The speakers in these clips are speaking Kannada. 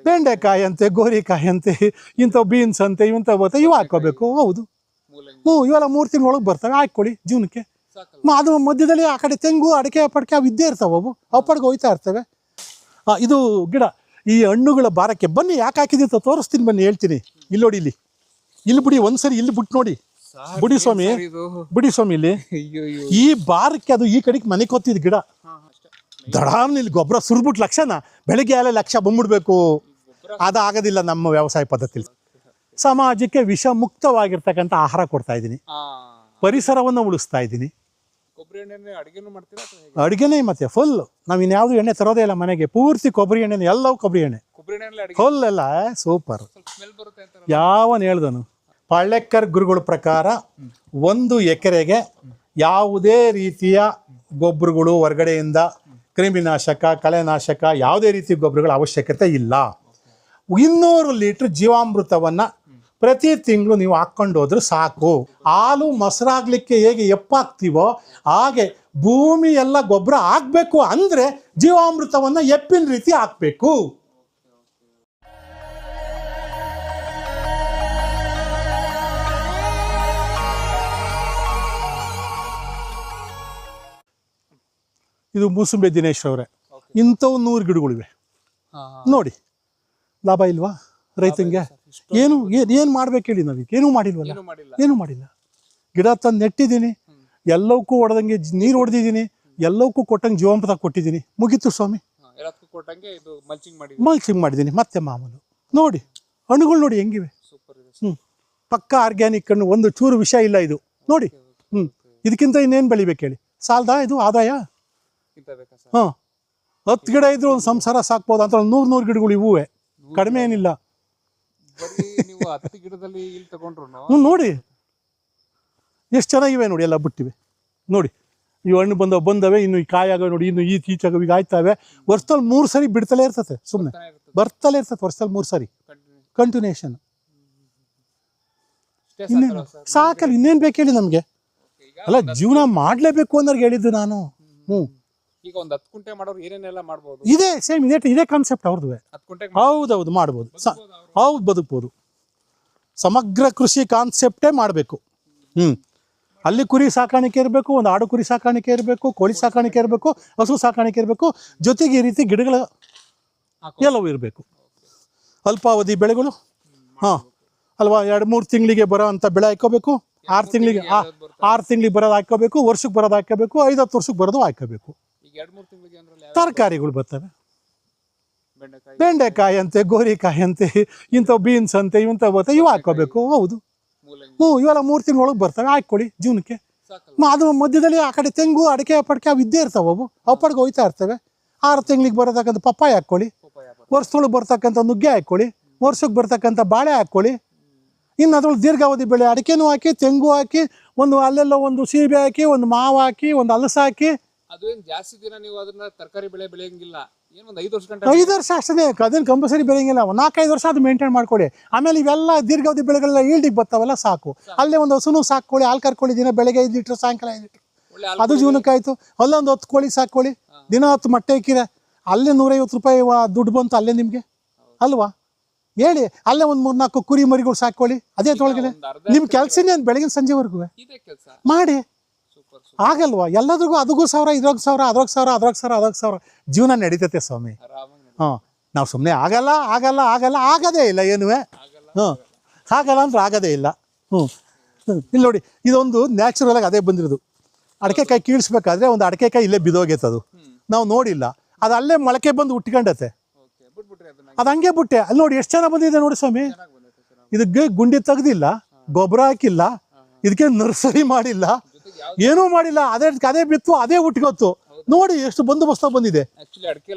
ಬೆಂಡೆಕಾಯಿ ಅಂತೆ, ಗೋರಿಕಾಯಿ ಅಂತೆ, ಇಂಥವು ಬೀನ್ಸ್ ಅಂತೆ, ಇವು ಹಾಕೋಬೇಕು. ಹೌದು, ಇವೆಲ್ಲ 3 ತಿಂಗಳೊಳಗೆ ಬರ್ತವೆ. ಹಾಕೊಳ್ಳಿ ಜೀವನಕ್ಕೆ. ಅದು ಮಧ್ಯದಲ್ಲಿ ಆ ಕಡೆ ತೆಂಗು, ಅಡಿಕೆ, ಪಡಿಕೆ ಅವು ಇದ್ದೇ ಇರ್ತಾವೆ. ಅವು ಪಡ್ಗೆ ಹೋಯ್ತಾ ಇರ್ತವೆ. ಇದು ಗಿಡ. ಈ ಹಣ್ಣುಗಳ ಭಾರಕ್ಕೆ ಬನ್ನಿ, ಯಾಕೆ ಹಾಕಿದ್ದೀವಿ ಅಂತ ತೋರಿಸ್ತೀನಿ, ಬನ್ನಿ ಹೇಳ್ತೀನಿ. ಇಲ್ಲಿ ನೋಡಿ, ಇಲ್ಲಿ ಬಿಡಿ, ಒಂದ್ಸರಿ ಇಲ್ಲಿ ಬಿಟ್ಟು ನೋಡಿ. ಬಿಡಿ ಸ್ವಾಮಿ, ಇಲ್ಲಿ ಈ ಭಾರಕ್ಕೆ ಅದು ಈ ಕಡೆಗೆ ಮನೆ ಕೊತ್ತಿದ್ ಗಿಡ. ದಡಾಮ್ ಇಲ್ಲಿ ಗೊಬ್ಬರ ಸುರ್ಬಿಟ್ಟು ಲಕ್ಷನ ಬೆಳಿಗ್ಗೆ ಎಲ್ಲ ಲಕ್ಷ ಬಂದ್ಬಿಡ್ಬೇಕು. ಅದಾಗೋದಿಲ್ಲ ನಮ್ಮ ವ್ಯವಸಾಯ ಪದ್ಧತಿಲಿ. ಸಮಾಜಕ್ಕೆ ವಿಷ ಮುಕ್ತವಾಗಿರ್ತಕ್ಕಂಥ ಆಹಾರ ಕೊಡ್ತಾ ಇದ್ದೀನಿ, ಪರಿಸರವನ್ನು ಉಳಿಸ್ತಾ ಇದ್ದೀನಿ. ಅಡುಗೆನೇ ಮತ್ತೆ ಫುಲ್. ನಾವು ಇನ್ಯಾವುದು ಎಣ್ಣೆ ತರೋದೇ ಇಲ್ಲ ಮನೆಗೆ. ಪೂರ್ತಿ ಕೊಬ್ಬರಿ ಎಣ್ಣೆ, ಎಲ್ಲವೂ ಕೊಬ್ಬರಿ ಎಣ್ಣೆ ಫುಲ್ ಎಲ್ಲ ಸೂಪರ್. ಯಾವನ್ ಹೇಳ್ದನು? ಪಳ್ಳೆಕ್ಕರ್ ಗುರುಗಳ ಪ್ರಕಾರ 1 ಎಕರೆಗೆ ಯಾವುದೇ ರೀತಿಯ ಗೊಬ್ಬರಗಳು ಹೊರಗಡೆಯಿಂದ ಕ್ರಿಮಿನಾಶಕ, ಕಳೆನಾಶಕ, ಯಾವುದೇ ರೀತಿ ಗೊಬ್ಬರಗಳ ಅವಶ್ಯಕತೆ ಇಲ್ಲ. 200 ಲೀಟ್ರ್ ಜೀವಾಮೃತವನ್ನು ಪ್ರತಿ ತಿಂಗಳು ನೀವು ಹಾಕ್ಕೊಂಡು ಹೋದ್ರೆ ಸಾಕು. ಹಾಲು ಮೊಸರಾಗ್ಲಿಕ್ಕೆ ಹೇಗೆ ಎಪ್ಪಾಗ್ತೀವೋ ಹಾಗೆ ಭೂಮಿ ಎಲ್ಲ ಗೊಬ್ಬರ ಹಾಕಬೇಕು. ಅಂದರೆ ಜೀವಾಮೃತವನ್ನು ಎಪ್ಪಿನ ರೀತಿ ಹಾಕಬೇಕು. ಇದು ಮೂಸುಂಬೆ ದಿನೇಶ್ ಅವರೇ. ಇಂಥವು 100 ಗಿಡಗಳಿವೆ ನೋಡಿ. ಲಾಭ ಇಲ್ವಾ ರೈತಂಗೆ? ಏನು ಮಾಡ್ಬೇಕು ಹೇಳಿ? ನಾವೀಗ ಏನೂ ಮಾಡಿಲ್ವಲ್ಲ, ಏನೂ ಮಾಡಿಲ್ಲ. ಗಿಡ ತಂದು ನೆಟ್ಟಿದ್ದೀನಿ, ಎಲ್ಲವಕ್ಕೂ ಹೊಡೆದಂಗೆ ನೀರು ಹೊಡೆದಿದ್ದೀನಿ, ಎಲ್ಲವಕ್ಕೂ ಕೊಟ್ಟಂಗೆ ಜೀವಾಮೃತ ಕೊಟ್ಟಿದ್ದೀನಿ. ಮುಗೀತು ಸ್ವಾಮಿ. ಮಲ್ಚಿಂಗ್ ಮಾಡಿದ್ದೀನಿ. ಮತ್ತೆ ಮಾಮೂಲು ನೋಡಿ, ಹಣ್ಣುಗಳು ನೋಡಿ ಹೆಂಗಿವೆ. ಪಕ್ಕ ಆರ್ಗ್ಯಾನಿಕ್ ಹಣ್ಣು, ಒಂದು ಚೂರು ವಿಷ ಇಲ್ಲ ಇದು ನೋಡಿ. ಇದಕ್ಕಿಂತ ಇನ್ನೇನು ಬೆಳಿಬೇಕು ಹೇಳಿ? ಸಾಲದ ಇದು ಆದಾಯ? 10 ಗಿಡ ಇದ್ರು ಒಂದು ಸಂಸಾರ ಸಾಕ್ಬೋದು ಅಂತ. 100 ಗಿಡಗಳು ಇವುವೆ, ಕಡಿಮೆ ಏನಿಲ್ಲ. ನೋಡಿ ಎಷ್ಟು ಚೆನ್ನಾಗಿವೆ ನೋಡಿ, ಎಲ್ಲ ಬಿಟ್ಟಿವೆ ನೋಡಿ. ಈ ಹಣ್ಣು ಬಂದವೆ, ಇನ್ನು ಈ ಕಾಯಾಗ ನೋಡಿ, ಇನ್ನು ಈಚೆಗೆ ಈಗ ಆಯ್ತವೆ. ವರ್ಷದಲ್ಲಿ 3 ಸರಿ ಬಿಡ್ತಲೇ ಇರ್ತದೆ, ಸುಮ್ಮನೆ ಬರ್ತಲೇ ಇರ್ತದೆ. ವರ್ಷದಲ್ಲಿ 3 ಸರಿ ಕಂಟಿನ್ಯೂಷನ್. ಇನ್ನೇನು ಸಾಕಲ್ಲ, ಇನ್ನೇನು ಬೇಕು ಹೇಳಿ ನಮಗೆ? ಅಲ್ಲ, ಜೀವನ ಮಾಡಲೇಬೇಕು ಅನ್ನೋರ್ಗೆ ಹೇಳಿದ್ದು ನಾನು. ಈಗ ಒಂದು 10 ಕುಂಟೆ ಮಾಡೋರು ಏನೇನೆಲ್ಲ ಮಾಡ್ಬೋದು? ಇದೇ ಸೇಮ್, ಇದೇ ಕಾನ್ಸೆಪ್ಟ್ ಅವ್ರದ್ದು. ಹೌದೌದು, ಮಾಡ್ಬೋದು. ಹೌದು, ಬದುಕ್ಬೋದು. ಸಮಗ್ರ ಕೃಷಿ ಕಾನ್ಸೆಪ್ಟೇ ಮಾಡಬೇಕು. ಅಲ್ಲಿ ಕುರಿ ಸಾಕಾಣಿಕೆ ಇರಬೇಕು, ಒಂದು ಆಡು ಕುರಿ ಸಾಕಾಣಿಕೆ ಇರಬೇಕು, ಕೋಳಿ ಸಾಕಾಣಿಕೆ ಇರಬೇಕು, ಹಸು ಸಾಕಾಣಿಕೆ ಇರಬೇಕು, ಜೊತೆಗೆ ಈ ರೀತಿ ಗಿಡಗಳ ಎಲ್ಲವೂ ಇರಬೇಕು. ಅಲ್ಪಾವಧಿ ಬೆಳೆಗಳು ಅಲ್ವಾ, 2-3 ತಿಂಗಳಿಗೆ ಬರೋ ಅಂಥ ಬೆಳೆ ಹಾಕೋಬೇಕು. 6 ತಿಂಗಳಿಗೆ ಬರೋದು ಹಾಕೋಬೇಕು, ವರ್ಷಕ್ಕೆ ಬರೋದು ಹಾಕೋಬೇಕು, 5-10 ವರ್ಷಕ್ಕೆ ಬರೋದು ಹಾಕೋಬೇಕು. ತರಕಾರಿಗಳು ಬರ್ತವೆ, ಬೆಂಡೆಕಾಯಿ ಅಂತೆ, ಗೋರಿಕಾಯಿ ಅಂತೆ, ಇಂಥವು ಬೀನ್ಸ್ ಅಂತೆ, ಇವು ಹಾಕೋಬೇಕು. ಹೌದು, ಇವೆಲ್ಲ 3 ತಿಂಗಳೊಳಗೆ ಬರ್ತವೆ. ಹಾಕೊಳ್ಳಿ ಜೀವನಕ್ಕೆ. ಅದು ಮಧ್ಯದಲ್ಲಿ ಆ ಕಡೆ ತೆಂಗು, ಅಡಿಕೆ, ಪಡಿಕೆ ಅವು ಇದ್ದೇ ಇರ್ತಾವೆ. ಅವು ಪಡ್ಗೆ ಹೋಯ್ತಾ ಇರ್ತವೆ. 6 ತಿಂಗಳಿಗೆ ಬರತಕ್ಕಂಥ ಪಪ್ಪಾಯ ಹಾಕ್ಕೊಳ್ಳಿ, ವರ್ಷದೊಳಗೆ ಬರ್ತಕ್ಕಂಥ ನುಗ್ಗೆ ಹಾಕ್ಕೊಳ್ಳಿ, ವರ್ಷಕ್ಕೆ ಬರ್ತಕ್ಕಂಥ ಬಾಳೆ ಹಾಕ್ಕೊಳ್ಳಿ. ಇನ್ನು ಅದ್ರೊಳಗೆ ದೀರ್ಘಾವಧಿ ಬೆಳೆ ಅಡಿಕೆನೂ ಹಾಕಿ, ತೆಂಗು ಹಾಕಿ, ಒಂದು ಅಲ್ಲೆಲ್ಲ ಒಂದು ಸೀಬೆ ಹಾಕಿ, ಒಂದು ಮಾವು ಹಾಕಿ, ಒಂದು ಹಲಸು ಹಾಕಿ. ಅದೇನು ಜಾಸ್ತಿ ದಿನ ನೀವು ಅದನ್ನ ತರಕಾರಿ ಬೆಳೆ ಬೆಳೆಯಂಗಿಲ್ಲ. ಏನು ಒಂದು 5 ವರ್ಷ ಗಂಟೆ? 5 ವರ್ಷ ಅಷ್ಟೇ, ಅದೇನು ಕಂಪಲ್ಸರಿ ಬೆಳೆಯಂಗಿಲ್ಲ. 4-5 ವರ್ಷ ಅದು ಮೇಂಟೈನ್ ಮಾಡ್ಕೊಳ್ಳಿ. ಆಮೇಲೆ ಇವೆಲ್ಲ ದೀರ್ಘಾವಧಿ ಬೆಳೆಗಳೆಲ್ಲ ಈಲ್ಡಿಗೆ ಬರ್ತಾವಲ್ಲ, ಸಾಕು. ಅಲ್ಲೇ ಒಂದು ಹಸುನು ಸಾಕೊಳ್ಳಿ, ಹಾಲು ಕರ್ಕೊಳ್ಳಿ. ದಿನ ಬೆಳಗ್ಗೆ 5 ಲೀಟ್ರ್, ಸಾಯಂಕಾಲ 5 ಲೀಟ್ರ್, ಅದು ಜೀವನಕ್ಕಾಯ್ತು. ಅಲ್ಲೊಂದು 10 ಕೋಳಿ ಸಾಕೊಳ್ಳಿ, ದಿನ 10 ಮೊಟ್ಟೆ ಇಕ್ಕಿದೆ, ಅಲ್ಲೇ 150 ರೂಪಾಯಿ ದುಡ್ಡು ಬಂತು ಅಲ್ಲೇ ನಿಮಗೆ ಅಲ್ವಾ? ಹೇಳಿ, ಅಲ್ಲೇ ಒಂದು 3-4 ಕುರಿ ಮರಿಗಳು ಸಾಕೊಳ್ಳಿ. ಅದೇ ತೊಳಗಿದೆ ನಿಮ್ಮ ಕೆಲಸನೇ ಬೆಳಗಿನ ಸಂಜೆವರೆಗೂ ಮಾಡಿ. ಆಗಲ್ವಾ? ಎಲ್ಲದ್ರಿಗೂ ಅದಕ್ಕೂ 1000, ಇದ್ರಾಗ 1000, ಅದ್ರಾಗ 1000, ಅದ್ರಾಗ 1000, ಅದ್ರಾಗ 1000 ಜೀವನ ನಡೀತೈತೆ ಸ್ವಾಮಿ. ನಾವು ಸುಮ್ಮನೆ ಆಗಲ್ಲ ಆಗೋದೇ ಇಲ್ಲ ಏನುವೆ. ಆಗಲ್ಲ ಅಂದ್ರೆ ಆಗೋದೇ ಇಲ್ಲ. ಇಲ್ಲಿ ನೋಡಿ, ಇದೊಂದು ನ್ಯಾಚುರಲ್ ಆಗಿ ಅದೇ ಬಂದಿರೋದು. ಅಡಿಕೆಕಾಯಿ ಕೀಳಿಸ್ಬೇಕಾದ್ರೆ ಒಂದು ಅಡಿಕೆಕಾಯಿ ಇಲ್ಲೇ ಬಿದೋಗೈತದು, ನಾವು ನೋಡಿಲ್ಲ. ಅದು ಅಲ್ಲೇ ಮೊಳಕೆ ಬಂದು ಉಟ್ಕೊಂಡತೆ, ಅದು ಹಂಗೆ ಬಿಟ್ಟೆ. ಅಲ್ಲಿ ನೋಡಿ ಎಷ್ಟು ಚೆನ್ನಾಗಿ ಬಂದಿದೆ ನೋಡಿ ಸ್ವಾಮಿ. ಇದಕ್ಕೆ ಗುಂಡಿ ತೆಗ್ದಿಲ್ಲ, ಗೊಬ್ಬರ ಹಾಕಿಲ್ಲ, ಇದಕ್ಕೆ ನರ್ಸರಿ ಮಾಡಿಲ್ಲ, ಏನೂ ಮಾಡಿಲ್ಲ. ಅದೇ ಬಿತ್ತು, ಅದೇ ಉಟ್ಕೊತ್ತು. ನೋಡಿ ಎಷ್ಟು ಬಂದೋಬಸ್ತ ಬಂದಿದೆ.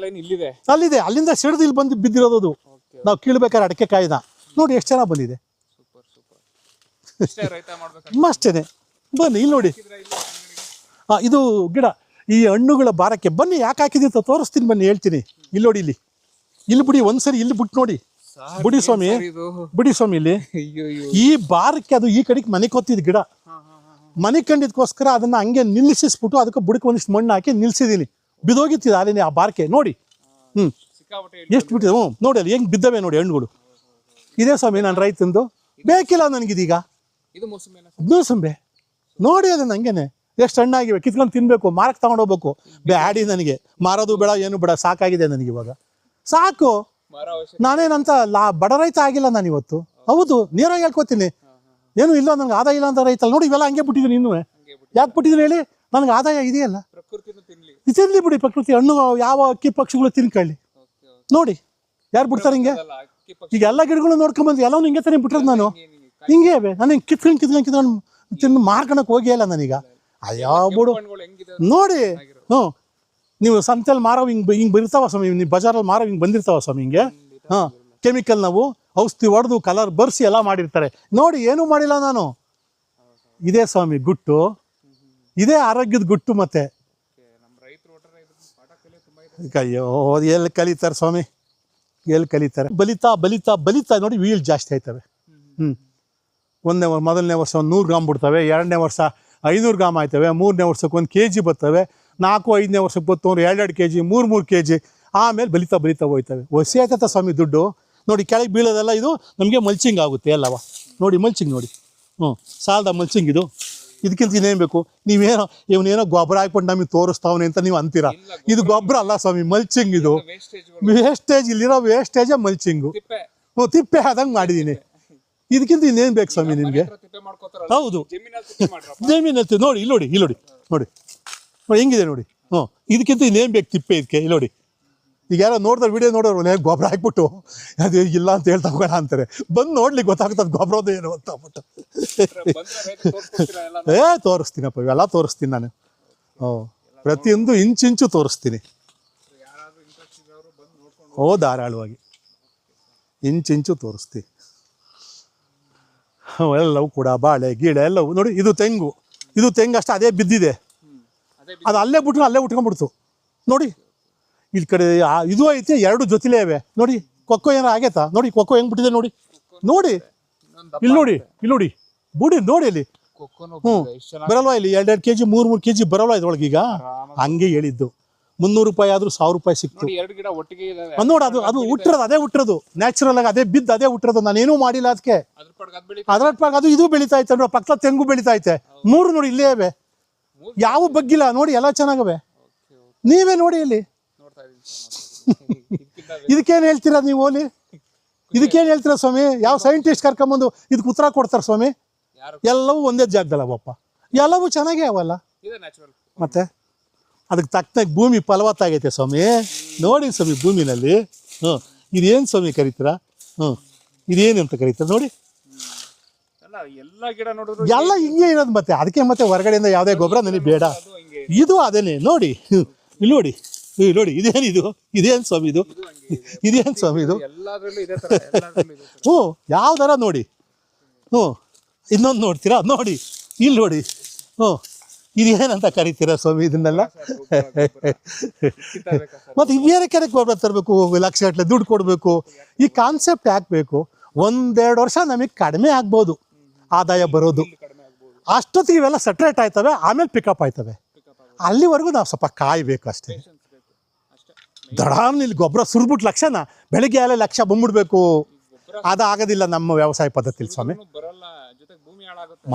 ಅಲ್ಲಿದೆ, ಅಲ್ಲಿಂದ ಸಿಡಿದು ಇಲ್ಲಿ ಬಂದು ಬಿದ್ದಿರೋದು. ನಾವು ಕೀಳ್ಬೇಕಾದ್ರೆ ಅಡಿಕೆ ಕಾಯ್ದ ನೋಡಿ ಎಷ್ಟು ಚೆನ್ನಾಗಿ ಬಂದಿದೆ. ಅಷ್ಟೇನೆ. ಬನ್ನಿ ಇಲ್ಲಿ ನೋಡಿ, ಇದು ಗಿಡ. ಈ ಹಣ್ಣುಗಳ ಭಾರಕ್ಕೆ ಬನ್ನಿ, ಯಾಕೆ ಹಾಕಿದ್ದೀವಿ ಅಂತ ತೋರಿಸ್ತೀನಿ, ಬನ್ನಿ ಹೇಳ್ತೀನಿ. ಇಲ್ಲಿ ನೋಡಿ, ಇಲ್ಲಿ ಬಿಡಿ, ಒಂದ್ಸರಿ ಇಲ್ಲಿ ಬಿಟ್ಟು ನೋಡಿ. ಬಿಡಿ ಸ್ವಾಮಿ, ಇಲ್ಲಿ ಈ ಭಾರಕ್ಕೆ ಅದು ಈ ಕಡೆಗೆ ಮನೆ ಕೊತ್ತಿದ್ ಗಿಡ. ಮನೆ ಕಂಡಿದ್ಕೋಸ್ಕರ ಅದನ್ನ ಹಂಗೆ ನಿಲ್ಲಿಸಿಸ್ಬಿಟ್ಟು ಅದಕ್ಕೆ ಬುಡಕ್ಕೆ ಒಂದಿಷ್ಟು ಮಣ್ಣು ಹಾಕಿ ನಿಲ್ಸಿದೀನಿ. ಬಿದೋಗಿತ್ತಿದೆ ಅಲ್ಲಿನೇ ಆ ಬಾರ್ಕೆ ನೋಡಿ. ಸಿಕ್ಕಾಪಟ್ಟೆ ಎಷ್ಟು ಬಿಟ್ಟಿದೆ ನೋಡಿ ಅಲ್ಲಿ ಹೆಂಗೆ ಬಿದ್ದವೆ ನೋಡಿ ಹಣ್ಣುಗಳು. ಇದೇ ಸ್ವಾಮಿ ನಾನು ರೈತಂದು ಬೇಕಿಲ್ಲ ನನಗಿದೀಗ ಇದು ಮೂಸಂಬಿನ ಮೂಸಂಬೆ ನೋಡಿ ಅದನ್ನ ಹಂಗೇನೆ ಎಷ್ಟು ಹಣ್ಣಾಗಿವೆ, ಕಿತ್ಕೊಂಡು ತಿನ್ಬೇಕು, ಮಾರಕ್ಕೆ ತಗೊಂಡು ಹೋಗ್ಬೇಕು. ಬ್ಯಾಡಿ ನನಗೆ ಮಾರೋದು ಬೇಡ ಏನು ಬೇಡ, ಸಾಕಾಗಿದೆ ನನಗೆ ಇವಾಗ ಸಾಕು. ಮರ ಅವಶ್ಯಕ ನಾನೇನಂತ ಬಡ ರೈತ ಆಗಿಲ್ಲ ನಾನು ಇವತ್ತು. ಹೌದು ನೇರಾಗಿ ಹೇಳ್ಕೊತೀನಿ, ಏನು ಇಲ್ಲ ನನಗೆ ಆದಾಯ ಇಲ್ಲ ಅಂತ ರೈತಲ್ಲ. ನೋಡಿ ಇವೆಲ್ಲ ಹಂಗೆ ಬಿಟ್ಟಿದ್ದೀನಿ ಇನ್ನೂ. ಹಂಗೆ ಬಿಟ್ಟು ಯಾಕೆ ಬಿಟ್ಟಿದ್ದೀನಿ ಹೇಳಿ? ನನಗೆ ಆದಾಯ ಇದೆಯಲ್ಲ, ಪ್ರಕೃತಿನೂ ತಿನ್ಲಿ. ತಿನ್ಲಿ ಬಿಡಿ. ಪ್ರಕೃತಿ ಹಣ್ಣು ಯಾವ ಅಕ್ಕಿ ಪಕ್ಷಿಗಳು ತಿನ್ಕೊಳ್ಳಿ. ನೋಡಿ ಯಾರು ಬಿಡ್ತಾರೆ ಹಿಂಗೆ? ಅದಲ್ಲ, ಅಕ್ಕಿ ಪಕ್ಷಿ ಈಗ ಎಲ್ಲ ಗಿಡಗಳು ನೋಡ್ಕೊಂಬಂದು ಎಲ್ಲವೂ ಹಿಂಗೆ ತಾನೇ ಬಿಟ್ಟಿರೋದು ನಾನು. ಹಿಂಗೆ ನಾನು ಹಿಂಗೆ ಕಿತ್ಕೊಂಡು ತಿನ್ನು ಮಾರ್ಕೊಳಕ್ಕೆ ಹೋಗಿ ಇಲ್ಲ ನಾನೀಗ. ಅಯ್ಯೋ ಬಿಡು ಹಣ್ಣುಗಳು ಹೆಂಗಿದೆ ನೋಡಿ. ನೀವು ಸಂತೆಯಲ್ಲಿ ಮಾರೋ ಹಿಂಗೆ ಬರ್ತಾವ ಸ್ವಾಮಿ, ನೀವು ಬಜಾರಲ್ಲಿ ಮಾರೋ ಹಿಂಗೆ ಬಂದಿರ್ತಾವ ಸ್ವಾಮಿ ಹಿಂಗೆ. ಕೆಮಿಕಲ್ ನಾವು ಔಷಧಿ ಹೊಡೆದು ಕಲರ್ ಬರ್ಸಿ ಎಲ್ಲ ಮಾಡಿರ್ತಾರೆ. ನೋಡಿ ಏನೂ ಮಾಡಿಲ್ಲ ನಾನು. ಇದೇ ಸ್ವಾಮಿ ಗುಟ್ಟು, ಇದೇ ಆರೋಗ್ಯದ ಗುಟ್ಟು. ಮತ್ತೆ ನಮ್ಮ ರೈತರು ಒಟ್ಟಾರೆ ಇದನ್ನ ಪಾಠ ಕಲಿಯೋದು ತುಂಬಾ ಇದೆ. ಅಯ್ಯೋ ಎಲ್ಲಿ ಕಲಿತಾರೆ ಸ್ವಾಮಿ, ಎಲ್ಲಿ ಕಲಿತಾರೆ? ಬಲಿತಾ ಬಲಿತಾ ಬಲಿತಾ ನೋಡಿ ವೀಲ್ ಜಾಸ್ತಿ ಆಯ್ತವೆ. ಮೊದಲನೇ ವರ್ಷ 100 ಗ್ರಾಮ್ ಬಿಡ್ತವೆ, 2ನೇ ವರ್ಷ 500 ಗ್ರಾಮ್ ಆಯ್ತವೆ, 3ನೇ ವರ್ಷಕ್ಕೆ 1 kg ಬರ್ತವೆ, 4-5ನೇ ವರ್ಷಕ್ಕೆ ಬರ್ತವ್ರು 2-2 kg 3-3 kg. ಆಮೇಲೆ ಬಲಿತಾ ಬಲಿತಾ ಹೋಯ್ತವೆ. ಹೊಸಿ ಆಯ್ತದ ಸ್ವಾಮಿ ದುಡ್ಡು. ನೋಡಿ ಕೆಳಗೆ ಬೀಳೋದೆಲ್ಲ ಇದು ನಮಗೆ ಮಲ್ಚಿಂಗ್ ಆಗುತ್ತೆ ಎಲ್ಲವ. ನೋಡಿ ಮಲ್ಚಿಂಗ್ ನೋಡಿ, ಸಾಲದ ಮಲ್ಚಿಂಗ್ ಇದು. ಇದಕ್ಕಿಂತ ಇನ್ನೇನು ಬೇಕು? ನೀವೇನೋ ಇವನೇನೋ ಗೊಬ್ಬರ ಹಾಕ್ಬಿಟ್ಟು ನಮಗೆ ತೋರಿಸ್ತಾವನೆ ಅಂತ ನೀವು ಅಂತೀರಾ. ಇದು ಗೊಬ್ಬರ ಅಲ್ಲ ಸ್ವಾಮಿ, ಮಲ್ಚಿಂಗ್ ಇದು. ವೇಸ್ಟೇಜ್, ಇಲ್ಲಿರೋ ವೇಸ್ಟೇಜೇ ಮಲ್ಚಿಂಗು. ತಿಪ್ಪೆ ಆದಂಗೆ ಮಾಡಿದ್ದೀನಿ. ಇದಕ್ಕಿಂತ ಇನ್ನೇನು ಬೇಕು ಸ್ವಾಮಿ ನಿಮಗೆ? ಹೌದು ಜಮೀನಲ್ಲಿ ನೋಡಿ, ಇಲ್ಲಿ ನೋಡಿ, ಇಲ್ಲಿ ನೋಡಿ, ನೋಡಿ ನೋಡಿ ಹೆಂಗಿದೆ ನೋಡಿ. ಇದಕ್ಕಿಂತ ಇನ್ನೇನು ಬೇಕು ತಿಪ್ಪೆ ಇದಕ್ಕೆ? ಇಲ್ಲಿ ನೋಡಿ. ಈಗ ಯಾರೋ ನೋಡಿದ್ರೆ ವಿಡಿಯೋ ನೋಡೋರು ಗೊಬ್ಬರ ಹಾಕ್ಬಿಟ್ಟು ಅದು ಇಲ್ಲ ಅಂತ ಹೇಳ್ತಾ ಹೋಗೋಣ ಅಂತಾರೆ. ಬಂದು ನೋಡ್ಲಿಕ್ಕೆ ಗೊತ್ತಾಗ್ತದೆ ಗೊಬ್ಬರದ್ದು ಏನು ಅಂತ ಅಂದ್ಬಿಟ್ಟು. ತೋರಿಸ್ತೀನಪ್ಪ, ಇವೆಲ್ಲ ತೋರಿಸ್ತೀನಿ ನಾನು. ಪ್ರತಿಯೊಂದು ಇಂಚಿಂಚು ತೋರಿಸ್ತೀನಿ. ಧಾರಾಳವಾಗಿ ಇಂಚಿಂಚು ತೋರಿಸ್ತೀನಿ. ಎಲ್ಲವೂ ಕೂಡ ಬಾಳೆ ಗೀಳೆ ಎಲ್ಲವೂ ನೋಡಿ. ಇದು ತೆಂಗು, ಇದು ತೆಂಗು ಅಷ್ಟೇ ಅದೇ ಬಿದ್ದಿದೆ. ಅದು ಅಲ್ಲೇ ಬಿಟ್ರು ಅಲ್ಲೇ ಉಟ್ಕೊಂಡ್ಬಿಡ್ತು ನೋಡಿ. ಇಲ್ಲಿ ಕಡೆ ಇದು ಐತೆ, 2 ಜೊತೆಲೇ ಇವೆ ನೋಡಿ. ಕೊಕ್ಕೋ ಏನಾರು ಆಗೈತಾ ನೋಡಿ? ಕೊಕ್ಕೋ ಹೆಂಗ್ ಬಿಟ್ಟಿದೆ ನೋಡಿ. ನೋಡಿ ಇಲ್ಲಿ ನೋಡಿ, ಇಲ್ಲಿ ನೋಡಿ ಬುಡಿ ನೋಡಿ ಅಲ್ಲಿ. ಬರಲ್ವಾ ಇಲ್ಲಿ 2-2 kg 3-3 kg ಬರಲ್ವಾ ಇದ್ರೊಳಗೆ? ಈಗ ಹಂಗೆ ಹೇಳಿದ್ದು 300 ರೂಪಾಯಿ ಆದ್ರೂ 1000 ರೂಪಾಯಿ ಸಿಕ್ತು ನೋಡಿ. ಅದು ಹುಟ್ಟಿರೋದು ಅದೇ ಹುಟ್ಟಿರೋದು, ನ್ಯಾಚುರಲ್ ಆಗಿ ಅದೇ ಬಿದ್ದು ಅದೇ ಹುಟ್ಟಿರೋದು. ನಾನೇನೂ ಮಾಡಿಲ್ಲ ಅದಕ್ಕೆ. ಅದ್ರ ಪಾಗ ಅದು ಇದು ಬೆಳೀತಾ ಐತೆ ನೋಡಿ. ಪಕ್ಕ ತೆಂಗು ಬೆಳೀತಾ ಐತೆ. 3 ನೋಡಿ ಇಲ್ಲೇ ಇವೆ, ಯಾವ ಬಗ್ಗಿಲ್ಲ ನೋಡಿ, ಎಲ್ಲ ಚೆನ್ನಾಗವೆ. ನೀವೇ ನೋಡಿ ಇಲ್ಲಿ. ಇದಕ್ಕೇನು ಹೇಳ್ತೀರಾ ನೀವು? ಓಲಿ ಇದಕ್ಕೇನು ಹೇಳ್ತೀರಾ ಸ್ವಾಮಿ? ಯಾವ ಸೈಂಟಿಸ್ಟ್ ಕರ್ಕೊಂಬಂದು ಇದಕ್ಕೆ ಉತ್ತರ ಕೊಡ್ತಾರೆ ಸ್ವಾಮಿ? ಎಲ್ಲವೂ ಒಂದೇ ಜಾಗದಲ್ಲವಪ್ಪ, ಎಲ್ಲವೂ ಚೆನ್ನಾಗೇ ಅವಲ್ಲ. ಮತ್ತೆ ಅದಕ್ಕೆ ತಕ್ಕನಾಗಿ ಭೂಮಿ ಫಲವತ್ತಾಗೈತೆ ಸ್ವಾಮಿ. ನೋಡಿ ಸ್ವಾಮಿ ಭೂಮಿನಲ್ಲಿ. ಇದೇನು ಸ್ವಾಮಿ ಕರೀತೀರಾ? ಇದೇನು ಅಂತ ಕರೀತೀರ ನೋಡಿ. ಎಲ್ಲ ಹಿಂಗೆ ಇರೋದು. ಮತ್ತೆ ಅದಕ್ಕೆ ಮತ್ತೆ ಹೊರಗಡೆಯಿಂದ ಯಾವುದೇ ಗೊಬ್ಬರ ನನಗೆ ಬೇಡ. ಇದು ಅದೇನೆ ನೋಡಿ. ಇಲ್ಲಿ ನೋಡಿ, ನೋಡಿ ಇದೇನಿದು? ಇದೇನು ಸ್ವಾಮಿ ಇದು? ಇದೇನು ಸ್ವಾಮಿ ಇದು? ಯಾವ್ದಾರ ನೋಡಿ. ಇನ್ನೊಂದು ನೋಡ್ತೀರಾ ನೋಡಿ, ಇಲ್ಲಿ ನೋಡಿ. ಇದೇನಂತ ಕರಿತೀರಾ ಸ್ವಾಮಿ ಇದನ್ನೆಲ್ಲ? ಮತ್ತೆ ಬೇರೆ ಕೆರೆ ಗೊಬ್ಬರ ತರಬೇಕು, ಲಕ್ಷ ಗಟ್ಟಲೆ ದುಡ್ಡು ಕೊಡಬೇಕು. ಈ ಕಾನ್ಸೆಪ್ಟ್ ಯಾಕೆ ಬೇಕು? 1-2 ವರ್ಷ ನಮಗೆ ಕಡಿಮೆ ಆಗ್ಬೋದು ಆದಾಯ ಬರೋದು. ಅಷ್ಟೊತ್ತಿಗೆ ಇವೆಲ್ಲ ಸೆಟ್ರೇಟ್ ಆಯ್ತವೆ, ಆಮೇಲೆ ಪಿಕಪ್ ಆಯ್ತವೆ. ಅಲ್ಲಿವರೆಗೂ ನಾವು ಸ್ವಲ್ಪ ಕಾಯ್ಬೇಕು ಅಷ್ಟೇ. ದಡಾನ್ ಇಲ್ಲಿ ಗೊಬ್ಬರ ಸುರ್ಬಿಟ್ಟು ಲಕ್ಷನ ಬೆಳಿಗ್ಗೆ ಎಲ್ಲ ಲಕ್ಷ ಬಂದ್ಬಿಡ್ಬೇಕು, ಅದಾಗೋದಿಲ್ಲ ನಮ್ಮ ವ್ಯವಸಾಯ ಪದ್ಧತಿಲಿ ಸ್ವಾಮಿ.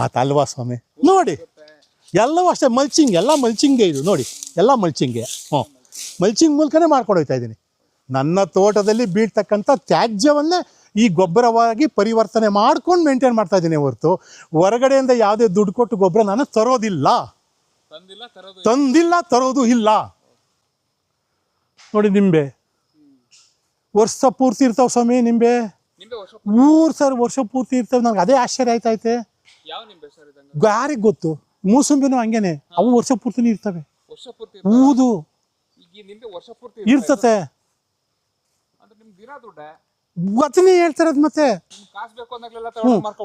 ಮಾತಲ್ವಾ ಸ್ವಾಮಿ? ನೋಡಿ ಎಲ್ಲವೂ ಅಷ್ಟೇ ಮಲ್ಚಿಂಗ್, ಎಲ್ಲ ಮಲ್ಚಿಂಗೇ ಇದು ನೋಡಿ, ಎಲ್ಲ ಮಲ್ಚಿಂಗೇ. ಮಲ್ಚಿಂಗ್ ಮೂಲಕನೇ ಮಾಡ್ಕೊಂಡು ಹೋಗ್ತಾ ಇದ್ದೀನಿ. ನನ್ನ ತೋಟದಲ್ಲಿ ಬೀಳ್ತಕ್ಕಂಥ ತ್ಯಾಜ್ಯವನ್ನೇ ಈ ಗೊಬ್ಬರವಾಗಿ ಪರಿವರ್ತನೆ ಮಾಡ್ಕೊಂಡು ಮೇಂಟೈನ್ ಮಾಡ್ತಾ ಇದ್ದೀನಿ ಹೊರತು ಹೊರಗಡೆಯಿಂದ ಯಾವುದೇ ದುಡ್ಡು ಕೊಟ್ಟು ಗೊಬ್ಬರ ನಾನು ತರೋದಿಲ್ಲ, ತಂದಿಲ್ಲ, ತರೋದು ಇಲ್ಲ. ನೋಡಿ ನಿಂಬೆ ವರ್ಷ ಪೂರ್ತಿ ಇರ್ತಾವೆ ಸ್ವಾಮಿ. ನಿಂಬೆ ವರ್ಷ ಪೂರ್ತಿ ಇರ್ತವೆ. ನನಗೆ ಅದೇ ಆಶ್ಚರ್ಯ ಆಯ್ತೈತೆ. ಯಾರಿಗೆ ಗೊತ್ತು? ಮೂಸಂಬಿನೂ ಹಂಗೇನೆ, ಅವು ವರ್ಷ ಪೂರ್ತಿನೂ ಇರ್ತವೆ. ಊದು ಇರ್ತತೆ. ಗೊತ್ತನೇ ಹೇಳ್ತಾರದ್. ಮತ್ತೆ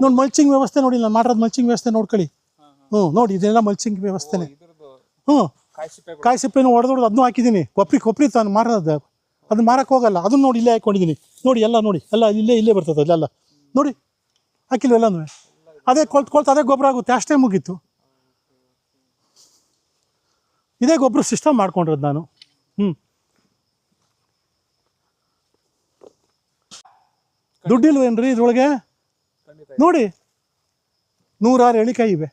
ನೋಡಿ ಮಲ್ಚಿಂಗ್ ವ್ಯವಸ್ಥೆ ನೋಡಿ, ನಾನು ಮಾಡಿರೋದು ಮಲ್ಚಿಂಗ್ ವ್ಯವಸ್ಥೆ ನೋಡ್ಕೊಳ್ಳಿ. ನೋಡಿ ಇದೆಲ್ಲ ಮಲ್ಚಿಂಗ್ ವ್ಯವಸ್ಥೆನೆ. ಕಾಯಿ ಸಿಪ್ಪೆನೂ ಹೊಡೆದೊಡ್ದು ಅದನ್ನೂ ಹಾಕಿದ್ದೀನಿ. ಕೊಪ್ಪರಿ ತಾನು ಮಾರೋದು, ಅದನ್ನ ಮಾರಕ್ಕೆ ಹೋಗಲ್ಲ. ಅದನ್ನ ನೋಡಿ ಇಲ್ಲೇ ಹಾಕೊಂಡಿದ್ದೀನಿ ನೋಡಿ. ಎಲ್ಲ ನೋಡಿ, ಎಲ್ಲ ಇಲ್ಲೇ ಬರ್ತದೆ ಅಲ್ಲೆಲ್ಲ ನೋಡಿ. ಹಾಕಿಲ್ವೆಲ್ಲನೂ ಅದೇ ಕೊಳ್ತು ಅದೇ ಗೊಬ್ಬರ ಆಗುತ್ತೆ. ಅಷ್ಟೇ ಮುಗೀತು. ಇದೇ ಗೊಬ್ಬರ ಸಿಸ್ಟಮ್ ಮಾಡ್ಕೊಂಡಿರೋದು ನಾನು. ದುಡ್ಡಿಲ್ವೇನ್ರಿ ಇದ್ರೊಳಗೆ? ಖಂಡಿತ ನೋಡಿ 106 ಎಳಿಕಾಯಿ ಇವೆ.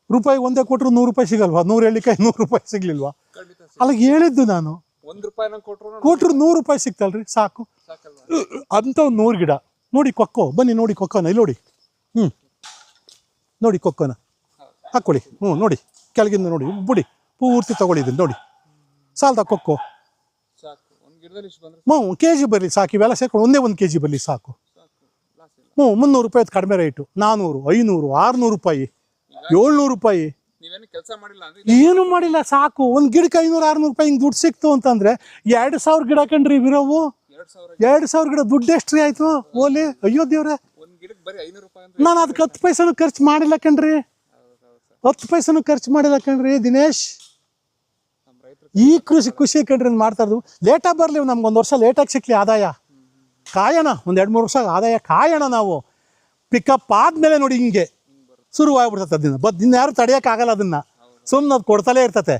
ರೂಪಾಯಿ ಒಂದೇ ಕೊಟ್ಟರು 100 ರೂಪಾಯಿ ಸಿಗಲ್ವಾ? 100 ಎಳಿಕಾಯಿ 100 ರೂಪಾಯಿ ಸಿಗ್ಲಿಲ್ವಾ? ಖಂಡಿತ ಅಲ್ಲಿಗೆ ಹೇಳಿದ್ದು ನಾನು. 1 ರೂಪಾಯಿನ ಕೊಟ್ರು ಕೊಟ್ಟರು 100 ರೂಪಾಯಿ ಸಿಗ್ತಲ್ರಿ, ಸಾಕು. ಸಾಕಲ್ವಾ? ಅಂತ 100 ಗಿಡ ನೋಡಿ. ಕೊಕ್ಕೋ ಬನ್ನಿ ನೋಡಿ, ಕೊಕ್ಕೋನ ಇಲ್ಲಿ ನೋಡಿ. ನೋಡಿ ಕೊಕ್ಕೋನ ಹಾಕ್ಕೊಳ್ಳಿ. ನೋಡಿ ಕೆಳಗಿಂದ ನೋಡಿ, ಬಿಡಿ ಪೂರ್ತಿ ತಗೊಳ್ಳಿದ್ದೀನಿ ನೋಡಿ. ಸಾಲ್ದ ಕೊಕ್ಕೋ? ಸಾಕು. ಒಂದು ಗಿಡದಲ್ಲಿ ಇಷ್ಟು ಬಂದ್ರೆ 1 kg ಬರಲಿ ಸಾಕು. ಇವೆಲ್ಲ ಸೇರ್ಕೊಂಡು ಒಂದೇ 1 kg ಬರಲಿ ಸಾಕು. ಲಾಸ್ ಇಲ್ಲ. 300 ರೂಪಾಯಿ ಕಡಿಮೆ ರೇಟು. 400, 500, 600 ರೂಪಾಯಿ, 700 ರೂಪಾಯಿ. ನೀವೇನು ಕೆಲಸ ಮಾಡಿಲ್ಲ ಅಂದ್ರೆ ಏನು ಮಾಡಿಲ್ಲ, ಸಾಕು. ಒಂದು ಗಿಡಕ್ಕೆ 500, 600 ರೂಪಾಯಿ ಹಿಂಗೆ ದುಡ್ಡು ಸಿಕ್ತು ಅಂತಂದ್ರೆ 2000 ಗಿಡ ಕಣ್ರಿ ಇವಿರೋವು. 2000 ಗಿಡ ದುಡ್ಡು ಎಷ್ಟು ರೀ ಆಯ್ತು? ಓಲಿ ಅಯ್ಯೋ ದೇವ್ರೆ, ಒಂದು ಗಿಡಕ್ಕೆ ಬರೀ 500 ರೂಪಾಯಿ ಅಂದ್ರೆ ನಾನು ಅದಕ್ಕೆ 10 ಪೈಸೆನೂ ಖರ್ಚು ಮಾಡಿಲ್ಲ ಕಣ್ರಿ. 10 ಪೈಸೆನೂ ಖರ್ಚು ಮಾಡಿಲ್ಲ ಕಣ್ರಿ ದಿನೇಶ್. ನಮ್ಮ ರೈತರು ಈ ಖುಷಿ ಕಣ್ರಿ ಮಾಡ್ತಾ ಇರೋದು. ಲೇಟಾಗಿ ಬರಲಿ, ನಮ್ಗೊಂದು ವರ್ಷ ಲೇಟಾಗಿ ಸಿಕ್ಲಿ ಆದಾಯ. ಕಾಯೋಣ, ಒಂದು 2-3 ವರ್ಷ ಆದಾಯ ಕಾಯೋಣ ನಾವು. ಪಿಕಪ್ ಆದಮೇಲೆ ನೋಡಿ ಹಿಂಗೆ ಶುರುವಾಗ್ಬಿಡ್ತದೆ. ಅದನ್ನ ಯಾರು ತಡೆಯೋಕ್ಕಾಗಲ್ಲ. ಅದನ್ನು ಸುಮ್ಮನೆ ಅದು ಕೊಡ್ತಲೇ ಇರ್ತತೆ.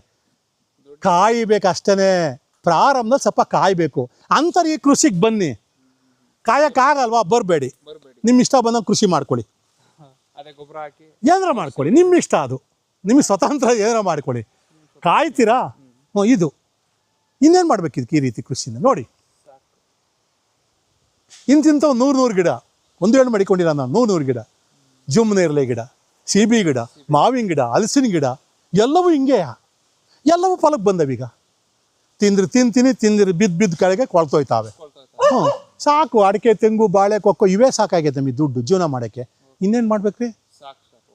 ಕಾಯಬೇಕು ಅಷ್ಟೇ. ಪ್ರಾರಂಭದಲ್ಲಿ ಸ್ವಲ್ಪ ಕಾಯಬೇಕು. ಅಂತಾರೆ ಈ ಕೃಷಿಗೆ ಬನ್ನಿ. ಕಾಯಕ್ಕಾಗಲ್ವಾ? ಬರಬೇಡಿ. ನಿಮ್ಮ ಇಷ್ಟ ಬಂದಾಗ ಕೃಷಿ ಮಾಡ್ಕೊಳ್ಳಿ, ಅದೇ ಗೊಬ್ಬರ ಹಾಕಿ ಏನಾರ ಮಾಡ್ಕೊಳ್ಳಿ. ನಿಮ್ಮ ಇಷ್ಟ, ಅದು ನಿಮಗೆ ಸ್ವತಂತ್ರ. ಏನಾರ ಮಾಡ್ಕೊಳ್ಳಿ. ಕಾಯ್ತೀರಾ? ಇದು ಇನ್ನೇನು ಮಾಡ್ಬೇಕು ಇದಕ್ಕೆ? ಈ ರೀತಿ ಕೃಷಿನ ನೋಡಿ. ಇಂತಿಂಥವು 100 ಗಿಡ, ಒಂದು ಹೇಳಿ ಮಾಡಿಕೊಂಡಿಲ್ಲ ನಾನು. 100 ಗಿಡ, ಜುಮ್ನೇರ್ಲೆ ಗಿಡ, ಸೀಬಿ ಗಿಡ, ಮಾವಿನ ಗಿಡ, ಹಲಸಿನ ಗಿಡ, ಎಲ್ಲವೂ ಹಿಂಗೆ. ಎಲ್ಲವೂ ಫಲಕ್ಕೆ ಬಂದವೀಗ. ತಿಂದಿರು ಬಿದ್ದು ಕೆಳಗೆ ಕೊಳ್ತೋಯ್ತಾವೆ. ಸಾಕು. ಅಡಿಕೆ, ತೆಂಗು, ಬಾಳೆ, ಕೊಕ್ಕೋ ಇವೇ ಸಾಕಾಗೈತೆ ನಮಗೆ ದುಡ್ಡು ಜೀವನ ಮಾಡೋಕ್ಕೆ. ಇನ್ನೇನು ಮಾಡ್ಬೇಕ್ರಿ?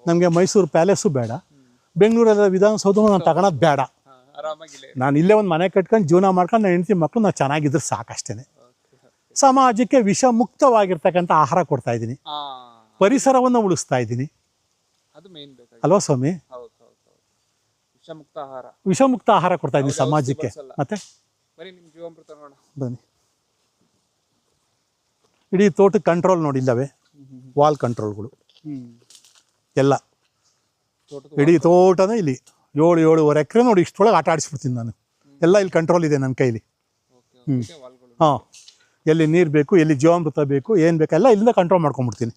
ನಮಗೆ ಮೈಸೂರು ಪ್ಯಾಲೇಸು ಬೇಡ, ಬೆಂಗಳೂರಲ್ಲಿ ವಿಧಾನಸೌಧ ನಾನು ತಗೊಳೋದು ಬೇಡ. ನಾನು ಇಲ್ಲೇ ಒಂದು ಮನೆ ಕಟ್ಕೊಂಡು ಜೀವನ ಮಾಡ್ಕೊಂಡು ನನ್ನ ಹೆಂಡತಿ ಮಕ್ಕಳು ನಾವು ಚೆನ್ನಾಗಿದ್ರೆ ಸಾಕಷ್ಟೇ. ಸಮಾಜಕ್ಕೆ ವಿಷಮುಕ್ತವಾಗಿರ್ತಕ್ಕಂಥ ಆಹಾರ ಕೊಡ್ತಾ ಇದ್ದೀನಿ, ಪರಿಸರವನ್ನು ಉಳಿಸ್ತಾ ಇದ್ದೀನಿ. ಅದು ಮೇನ್ ಬೇಕಾಗಿ ಅಲ್ವಾ ಸ್ವಾಮಿ? ಹೌದು ಹೌದು ಹೌದು. ವಿಷಮುಕ್ತ ಆಹಾರ, ವಿಷಮುಕ್ತ ಆಹಾರ ಕೊಡ್ತಾ ಇದ್ದೀನಿ ಸಮಾಜಕ್ಕೆ. ಮತ್ತೆ ಬರೀ ನಿಮ್ಮ ಜೀವಾಮೃತ ನೋಡ. ಬನ್ನಿ, ಇಡೀ ತೋಟಕ್ಕೆ ಕಂಟ್ರೋಲ್ ನೋಡಿ ಇಲ್ಲವೇ? ವಾಲ್ ಕಂಟ್ರೋಲ್ಗಳು ಎಲ್ಲ. ಇಡೀ ತೋಟನೇ ಇಲ್ಲಿ 7-7.5 ಎಕರೆ ನೋಡಿ. ಇಷ್ಟೊಳಗೆ ಆಟ ಆಡಿಸ್ಬಿಡ್ತೀನಿ ನಾನು. ಎಲ್ಲ ಇಲ್ಲಿ ಕಂಟ್ರೋಲ್ ಇದೆ ನನ್ನ ಕೈಲಿ. ಹಾಂ, ಎಲ್ಲಿ ನೀರು ಬೇಕು, ಎಲ್ಲಿ ಜೀವಾಮೃತ ಬೇಕು, ಏನು ಬೇಕೆಲ್ಲ ಇಲ್ಲಿಂದ ಕಂಟ್ರೋಲ್ ಮಾಡ್ಕೊಂಬಿಡ್ತೀನಿ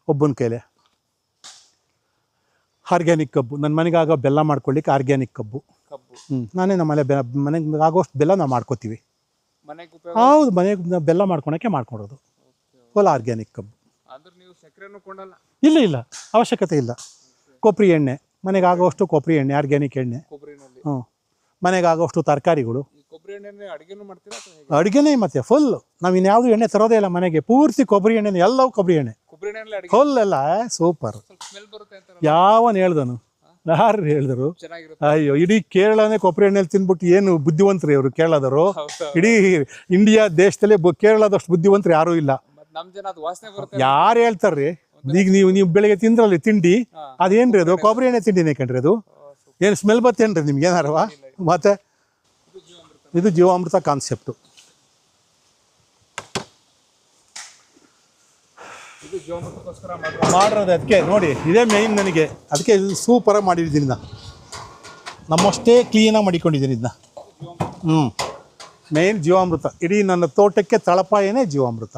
ಒಬ್ಬನ ಕೈಲೇ. ಆರ್ಗ್ಯಾನಿಕ್ ಕಬ್ಬು, ನನ್ನ ಮನೆಗೆ ಆಗೋ ಬೆಲ್ಲ ಮಾಡ್ಕೊಳ್ಳಿಕ್ಕೆ ಆರ್ಗ್ಯಾನಿಕ್ ಕಬ್ಬು. ನಾನೇ ನಮ್ಮ ಮನೆಗೆ ಆಗೋಷ್ಟು ಬೆಲ್ಲ ನಾವು ಮಾಡ್ಕೋತೀವಿ. ಹೌದು, ಮನೆಗೆ ಬೆಲ್ಲ ಮಾಡ್ಕೊಳಕ್ಕೆ ಮಾಡ್ಕೊಡೋದು. ಫುಲ್ ಆರ್ಗ್ಯಾನಿಕ್ ಕಬ್ಬು. ಇಲ್ಲ, ಅವಶ್ಯಕತೆ ಇಲ್ಲ. ಕೊಬ್ಬರಿ ಎಣ್ಣೆ, ಮನೆಗೆ ಆಗೋಷ್ಟು ಕೊಬ್ಬರಿ ಎಣ್ಣೆ, ಆರ್ಗ್ಯಾನಿಕ್ ಎಣ್ಣೆ. ಹ್ಞೂ, ಮನೆಗೆ ಆಗೋಷ್ಟು ತರಕಾರಿಗಳು, ಅಡುಗೆನೇ. ಮತ್ತೆ ಫುಲ್ ನಾವು ಇನ್ಯಾವುದು ಎಣ್ಣೆ ತರೋದೇ ಇಲ್ಲ ಮನೆಗೆ. ಪೂರ್ತಿ ಕೊಬ್ಬರಿ ಎಣ್ಣೆ, ಎಲ್ಲವೂ ಕೊಬ್ಬರಿ ಎಣ್ಣೆ ಫುಲ್ ಎಲ್ಲ. ಸೂಪರ್. ಯಾವನ್ ಹೇಳ್ದನು? ಯಾರು ಹೇಳಿದ್ರು? ಅಯ್ಯೋ, ಇಡೀ ಕೇರಳನೇ ಕೊಬ್ಬರಿ ಎಣ್ಣೆಲಿ ತಿಂದ್ಬಿಟ್ಟು ಏನು ಬುದ್ಧಿವಂತರು ಇವರು ಕೇರಳದವರು. ಇಡೀ ಇಂಡಿಯಾ ದೇಶದಲ್ಲಿ ಕೇರಳದಷ್ಟು ಬುದ್ಧಿವಂತರು ಯಾರೂ ಇಲ್ಲ. ಯಾರು ಹೇಳ್ತಾರ್ರಿ? ಈಗ ನೀವು ಬೆಳಿಗ್ಗೆ ತಿಂದ್ರಲ್ಲಿ ತಿಂಡಿ, ಅದೇನ್ರಿ ಅದು? ಕೊಬ್ಬರಿ ಎಣ್ಣೆ ತಿಂಡಿನೇ ಕಣ್ರಿ ಅದು. ಏನು ಸ್ಮೆಲ್ ಬತ್ತೇನ್ರಿ ನಿಮ್ಗೆ ಏನಾರವಾ? ಮತ್ತೆ ಇದು ಜೀವಾಮೃತ ಕಾನ್ಸೆಪ್ಟು. ಮಾಡಿರೋದು ಅದಕ್ಕೆ ನೋಡಿ, ಇದೇ ಮೇಯ್ನ್ ನನಗೆ. ಅದಕ್ಕೆ ಇದು ಸೂಪರಾಗಿ ಮಾಡಿದ್ದೀನಿ. ನಮ್ಮಷ್ಟೇ ಕ್ಲೀನಾಗಿ ಮಾಡಿಕೊಂಡಿದ್ದೀನಿ ಇದನ್ನ. ಮೇಯ್ನ್ ಜೀವಾಮೃತ. ಇಡೀ ನನ್ನ ತೋಟಕ್ಕೆ ತಳಪಾಯನೇ ಜೀವಾಮೃತ.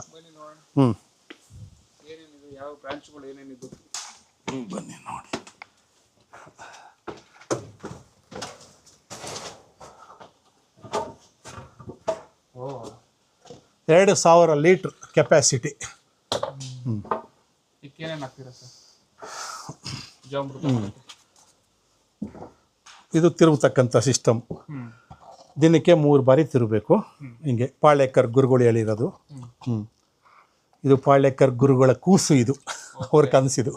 ಬನ್ನಿ ನೋಡಿ. ಓ, 2000 ಲೀಟ್ರ್ ಕೆಪಾಸಿಟಿ. ಇದು ತಿರುಗತಕ್ಕಂಥ ಸಿಸ್ಟಮ್. ದಿನಕ್ಕೆ 3 ಬಾರಿ ತಿರುಗಬೇಕು. ಹಿಂಗೆ ಪಾಳ್ಯಕ್ಕರ್ ಗುರುಗಳು ಹೇಳಿರೋದು. ಇದು ಪಾಳ್ಯಕ್ಕರ್ ಗುರುಗಳ ಕೂಸು. ಇದು ಅವ್ರ ಕನಸಿದು.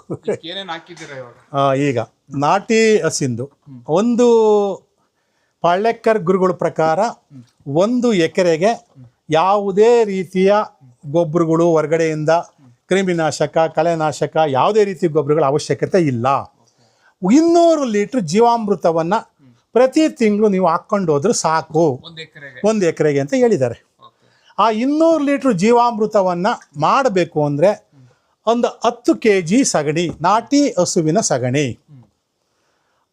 ಈಗ ನಾಟಿ ಹಸಿಂದು ಒಂದು ಪಾಳ್ಯಕ್ಕರ್ ಗುರುಗಳ ಪ್ರಕಾರ 1 ಎಕರೆಗೆ ಯಾವುದೇ ರೀತಿಯ ಗೊಬ್ಬರಗಳು, ಹೊರಗಡೆಯಿಂದ ಕ್ರಿಮಿನಾಶಕ, ಕಳೆನಾಶಕ, ಯಾವುದೇ ರೀತಿ ಗೊಬ್ಬರಗಳ ಅವಶ್ಯಕತೆ ಇಲ್ಲ. 200 ಲೀಟ್ರ್ ಜೀವಾಮೃತವನ್ನು ಪ್ರತಿ ತಿಂಗಳು ನೀವು ಹಾಕ್ಕೊಂಡು ಹೋದ್ರೆ ಸಾಕು 1 ಎಕರೆಗೆ ಅಂತ ಹೇಳಿದ್ದಾರೆ. ಆ 200 ಲೀಟ್ರ್ ಜೀವಾಮೃತವನ್ನು ಮಾಡಬೇಕು ಅಂದರೆ ಒಂದು 10 kg ಸಗಣಿ, ನಾಟಿ ಹಸುವಿನ ಸಗಣಿ,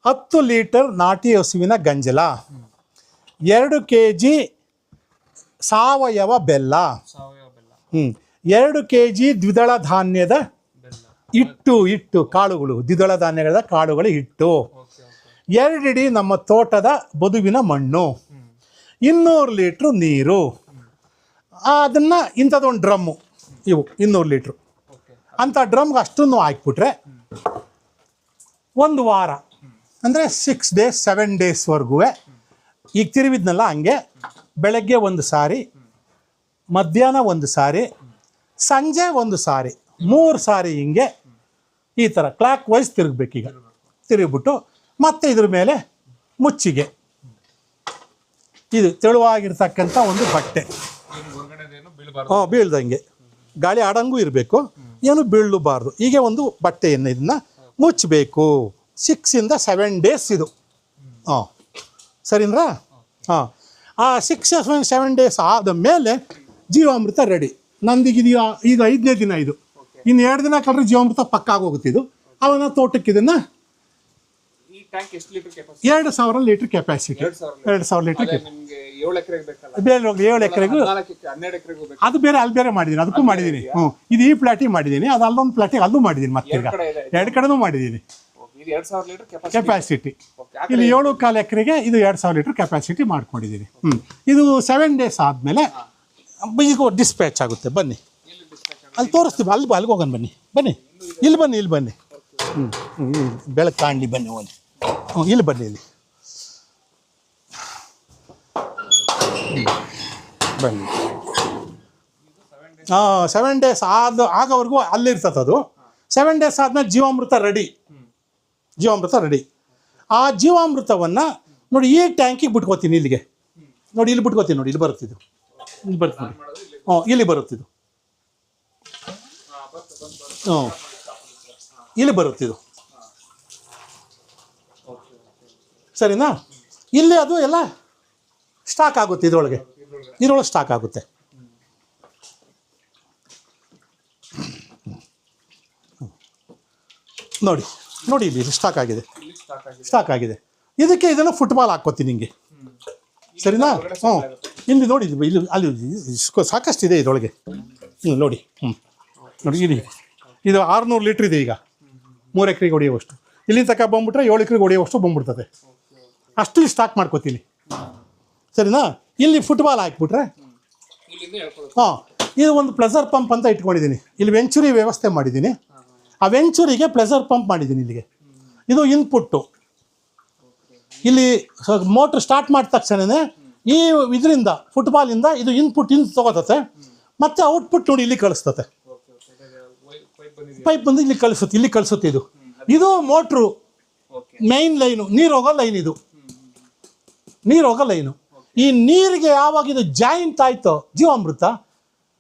10 ಲೀಟರ್ ನಾಟಿ ಹಸುವಿನ ಗಂಜಲ, 2 kg ಸಾವಯವ ಬೆಲ್ಲ, 2 kg ದ್ವಿದಳ ಧಾನ್ಯದ ಹಿಟ್ಟು ಕಾಳುಗಳು, ದ್ವಿದಳ ಧಾನ್ಯಗಳ ಕಾಳುಗಳ ಹಿಟ್ಟು, 2 ಇಡಿ ನಮ್ಮ ತೋಟದ ಬದುವಿನ ಮಣ್ಣು, 200 ಲೀಟ್ರು ನೀರು. ಅದನ್ನು ಇಂಥದ್ದೊಂದು ಡ್ರಮ್ಮು, ಇವು 200 ಲೀಟ್ರು ಅಂಥ ಡ್ರಮ್ಗೆ ಅಷ್ಟನ್ನು ಹಾಕ್ಬಿಟ್ರೆ 1 ವಾರ ಅಂದರೆ 6 days 7 daysವರೆಗೂ ಈಗ ತಿರುವಿದ್ನಲ್ಲ ಹಂಗೆ ಬೆಳಗ್ಗೆ 1 ಸಾರಿ, ಮಧ್ಯಾಹ್ನ 1 ಸಾರಿ, ಸಂಜೆ 1 ಸಾರಿ, 3 ಸಾರಿ ಹಿಂಗೆ ಈ ಥರ ಕ್ಲಾಕ್ ವೈಸ್ ತಿರುಗಬೇಕೀಗ. ತಿರುಗಿಬಿಟ್ಟು ಮತ್ತೆ ಇದ್ರ ಮೇಲೆ ಮುಚ್ಚಿಗೆ ಇದು ತೆಳುವಾಗಿರ್ತಕ್ಕಂಥ ಒಂದು ಬಟ್ಟೆ, ಬೀಳ್ದಂಗೆ ಗಾಳಿ ಆಡಂಗೂ ಇರಬೇಕು, ಏನು ಬೀಳಬಾರ್ದು. ಹೀಗೆ ಒಂದು ಬಟ್ಟೆಯನ್ನು ಇದನ್ನು ಮುಚ್ಚಬೇಕು. 6 ಇಂದ 7 days ಇದು. ಸರಿನಾ? ಆ 6 7 days ಆದ ಮೇಲೆ ಜೀವಾಮೃತ ರೆಡಿ. ನಂದಿಗಿದೆಯಾ ಈಗ 5ನೇ ದಿನ ಇದು. ಇನ್ನು 2 ದಿನ ಕಳೆದ್ರೆ ಜೀವಾಮೃತ ಪಕ್ಕ ಆಗೋಗುತ್ತೆ ಇದು. ಅವನ ತೋಟಕ್ಕೆ ಇದನ್ನು 2,000 ಲೀಟ್ರ್ ಕೆಪಾಸಿಟಿ, 2,000 ಲೀಟ್ರ್ ಬೇರೆ 7 ಎಕರೆಗೂ ಅದು ಬೇರೆ ಅಲ್ಲಿ ಬೇರೆ ಮಾಡಿದ್ದೀನಿ, ಅದಕ್ಕೂ ಮಾಡಿದ್ದೀನಿ. ಇದು ಈ ಪ್ಲಾಟಿಗೆ ಮಾಡಿದ್ದೀನಿ, ಅದು ಅಲ್ಲೊಂದು ಪ್ಲಾಟಿಗೆ ಅಲ್ಲೂ ಮಾಡಿದ್ದೀನಿ, ಮತ್ತೆ ಈಗ 2 ಕಡೆನೂ ಮಾಡಿದ್ದೀನಿ ಕೆಪಾಸಿಟಿ. ಇಲ್ಲಿ 7.25 ಎಕರೆಗೆ ಇದು 2,000 ಲೀಟ್ರ್ ಕೆಪಾಸಿಟಿ ಮಾಡ್ಕೊಂಡಿದ್ದೀನಿ. ಇದು 7 days ಆದಮೇಲೆ ಈಗ ಡಿಸ್ಪ್ಯಾಚ್ ಆಗುತ್ತೆ. ಬನ್ನಿ ಅಲ್ಲಿ ತೋರಿಸ್ತೀವಿ, ಅಲ್ಲಿಗೆ ಹೋಗೋಣ. ಬನ್ನಿ ಇಲ್ಲಿ ಬನ್ನಿ ಬೆಳಕು ಕಾಣಲಿ, ಬನ್ನಿ ಒಂದು ಇಲ್ಲಿ ಬನ್ನಿ, ಇಲ್ಲಿ ಬನ್ನಿ. 7 days ಆಗೋವರೆಗೂ ಅಲ್ಲಿರ್ತದೆ ಅದು. 7 days ಆದಮೇಲೆ ಜೀವಾಮೃತ ರೆಡಿ. ಆ ಜೀವಾಮೃತವನ್ನು ನೋಡಿ ಈ ಟ್ಯಾಂಕಿಗೆ ಬಿಟ್ಕೋತೀನಿ, ಇಲ್ಲಿಗೆ ನೋಡಿ, ಇಲ್ಲಿ ಬಿಟ್ಕೋತೀನಿ ನೋಡಿ, ಇಲ್ಲಿ ಬರುತ್ತಿದ್ದು, ಇಲ್ಲಿ ಬರುತ್ತೆ ನೋಡಿ, ಇಲ್ಲಿ ಬರುತ್ತಿದ್ದು, ಇಲ್ಲಿ ಬರುತ್ತಿದ್ದು, ಸರಿನಾ? ಇಲ್ಲಿ ಅದು ಎಲ್ಲ ಸ್ಟಾಕ್ ಆಗುತ್ತೆ, ಇದ್ರೊಳಗೆ ಸ್ಟಾಕ್ ಆಗುತ್ತೆ. ನೋಡಿ ಇಲ್ಲಿ ಸ್ಟಾಕ್ ಆಗಿದೆ. ಇದಕ್ಕೆ ಇದನ್ನು ಫುಟ್ಬಾಲ್ ಹಾಕ್ಕೋತೀನಿ ಹಿಂಗೆ, ಸರಿನಾ? ಇಲ್ಲಿ ನೋಡಿ, ಇಲ್ಲಿ ಅಲ್ಲಿ ಸಾಕಷ್ಟಿದೆ ಇದರೊಳಗೆ. ನೋಡಿ ಇಲ್ಲಿ ಇದು 600 ಲೀಟ್ರ್ ಇದೆ. ಈಗ 3 ಎಕರೆಗೆ ಹೊಡೆಯುವಷ್ಟು, ಇಲ್ಲಿ ತನಕ ಬಂದ್ಬಿಟ್ರೆ 7 ಎಕರೆಗೆ ಹೊಡೆಯುವಷ್ಟು ಬಂದ್ಬಿಡ್ತದೆ. ಅಷ್ಟು ಸ್ಟಾಕ್ ಮಾಡ್ಕೋತೀನಿ, ಸರಿನಾ? ಇಲ್ಲಿ ಫುಟ್ಬಾಲ್ ಹಾಕ್ಬಿಟ್ರೆ ಇದು ಒಂದು ಪ್ಲೆಸರ್ ಪಂಪ್ ಅಂತ ಇಟ್ಕೊಂಡಿದ್ದೀನಿ. ಇಲ್ಲಿ ವೆಂಚುರಿ ವ್ಯವಸ್ಥೆ ಮಾಡಿದ್ದೀನಿ. ಆ ವೆಂಚುರಿಗೆ ಪ್ಲೆಸರ್ ಪಂಪ್ ಮಾಡಿದ್ದೀನಿ ಇಲ್ಲಿಗೆ. ಇದು ಇನ್ಪುಟ್ಟು. ಇಲ್ಲಿ ಮೋಟ್ರ್ ಸ್ಟಾರ್ಟ್ ಮಾಡಿದ ತಕ್ಷಣವೇ ಈ ಇದರಿಂದ ಫುಟ್ಬಾಲಿಂದ ಇದು ಇನ್ಪುಟ್ ತೊಗೋತತೆ, ಮತ್ತು ಔಟ್ಪುಟ್ ನೋಡಿ ಇಲ್ಲಿ ಕಳಿಸ್ತತೆ. ಪೈಪ್ ಬಂದು ಇಲ್ಲಿ ಕಳಿಸುತ್ತೆ. ಇದು ಮೋಟ್ರು ಮೈನ್ ಲೈನು, ನೀರು ಹೋಗೋ ಲೈನು. ಈ ನೀರಿಗೆ ಯಾವಾಗ ಇದು ಜಾಯಿಂಟ್ ಆಯಿತೋ ಜೀವಾಮೃತ,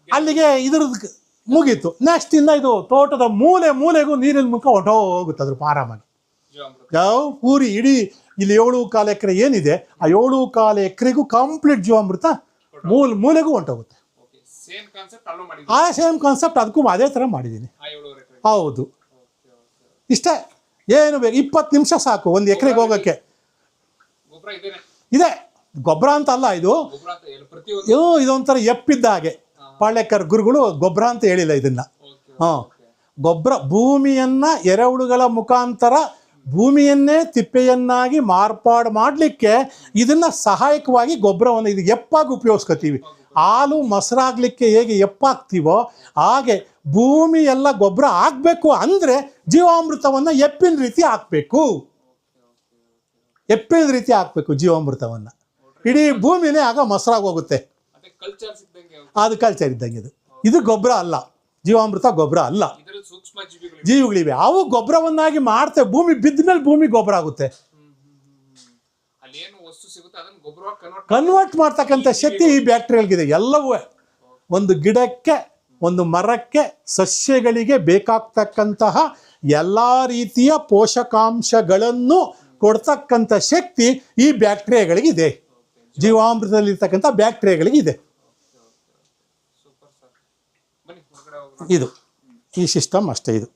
ಅಲ್ಲಿಗೆ ಇದ್ರದ್ದು ಮುಗೀತು. ನೆಕ್ಸ್ಟ್ ಇಂದ ಇದು ತೋಟದ ಮೂಲೆಗೂ ನೀರಿನ ಮುಖ ಹೊರಟೋಗುತ್ತೆ ಅದ್ರ ಆರಾಮಾಗಿ. ಪೂರಿ ಇಡೀ ಇಲ್ಲಿ 7.25 ಎಕರೆ ಏನಿದೆ, ಆ 7.25 ಎಕರೆಗೂ ಕಂಪ್ಲೀಟ್ ಜೀವಾಮೃತ ಮೂಲೆಗೂ ಹೊಂಟೋಗುತ್ತೆ. ಆ ಸೇಮ್ ಕಾನ್ಸೆಪ್ಟ್ ಅದಕ್ಕೂ ಅದೇ ಥರ ಮಾಡಿದ್ದೀನಿ. ಹೌದು, ಇಷ್ಟೇ, ಏನು ಬೇಕು, 20 ನಿಮಿಷ ಸಾಕು 1 ಎಕರೆಗೆ ಹೋಗೋಕ್ಕೆ. ಇದೆ ಗೊಬ್ಬರ ಅಂತ ಅಲ್ಲ, ಇದೊಂಥರ ಎಪ್ಪಿದ್ದ ಹಾಗೆ. ಪಾಳ್ಯಕ್ಕರ್ ಗುರುಗಳು ಗೊಬ್ಬರ ಅಂತ ಹೇಳಿಲ್ಲ ಇದನ್ನು. ಗೊಬ್ಬರ ಭೂಮಿಯನ್ನು ಎರೆಹುಳುಗಳ ಮುಖಾಂತರ ಭೂಮಿಯನ್ನೇ ತಿಪ್ಪೆಯನ್ನಾಗಿ ಮಾರ್ಪಾಡು ಮಾಡಲಿಕ್ಕೆ ಇದನ್ನು ಸಹಾಯಕವಾಗಿ ಗೊಬ್ಬರವನ್ನು ಇದು ಎಪ್ಪಾಗಿ ಉಪಯೋಗಿಸ್ಕೊತೀವಿ. ಹಾಲು ಮೊಸರಾಗಲಿಕ್ಕೆ ಹೇಗೆ ಎಪ್ಪಾಗ್ತೀವೋ ಹಾಗೆ ಭೂಮಿ ಎಲ್ಲ ಗೊಬ್ಬರ ಆಗಬೇಕು ಅಂದರೆ ಜೀವಾಮೃತವನ್ನು ಎಪ್ಪಿನ ರೀತಿ ಹಾಕಬೇಕು. ಜೀವಾಮೃತವನ್ನು ಇಡೀ ಭೂಮಿನೇ ಆಗ ಮೊಸರಾಗಿ ಹೋಗುತ್ತೆ. ಅದು ಕಲ್ಚರ್ ಇದ್ದಂಗೆ. ಇದು ಗೊಬ್ಬರ ಅಲ್ಲ, ಜೀವಾಮೃತ ಗೊಬ್ಬರ ಅಲ್ಲ. ಜೀವಿಗಳಿವೆ, ಅವು ಗೊಬ್ಬರವನ್ನಾಗಿ ಮಾಡ್ತೇವೆ. ಭೂಮಿ ಬಿದ್ದ ಮೇಲೆ ಭೂಮಿ ಗೊಬ್ಬರ ಆಗುತ್ತೆ. ಕನ್ವರ್ಟ್ ಮಾಡ್ತಕ್ಕಂಥ ಶಕ್ತಿ ಈ ಬ್ಯಾಕ್ಟೀರಿಯಾಗಳಿಗಿದೆ. ಎಲ್ಲವೂ ಒಂದು ಗಿಡಕ್ಕೆ, ಒಂದು ಮರಕ್ಕೆ, ಸಸ್ಯಗಳಿಗೆ ಬೇಕಾಗ್ತಕ್ಕಂತಹ ಎಲ್ಲ ರೀತಿಯ ಪೋಷಕಾಂಶಗಳನ್ನು ಕೊಡ್ತಕ್ಕಂಥ ಶಕ್ತಿ ಈ ಬ್ಯಾಕ್ಟೀರಿಯಾಗಳಿಗಿದೆ. ಜೀವಾಮೃತದಲ್ಲಿರ್ತಕ್ಕಂಥ ಬ್ಯಾಕ್ಟೀರಿಯಾಗಳಿಗಿದೆ. ಇದು ಈ ಸಿಸ್ಟಮ್ ಅಷ್ಟೇ. ಇದು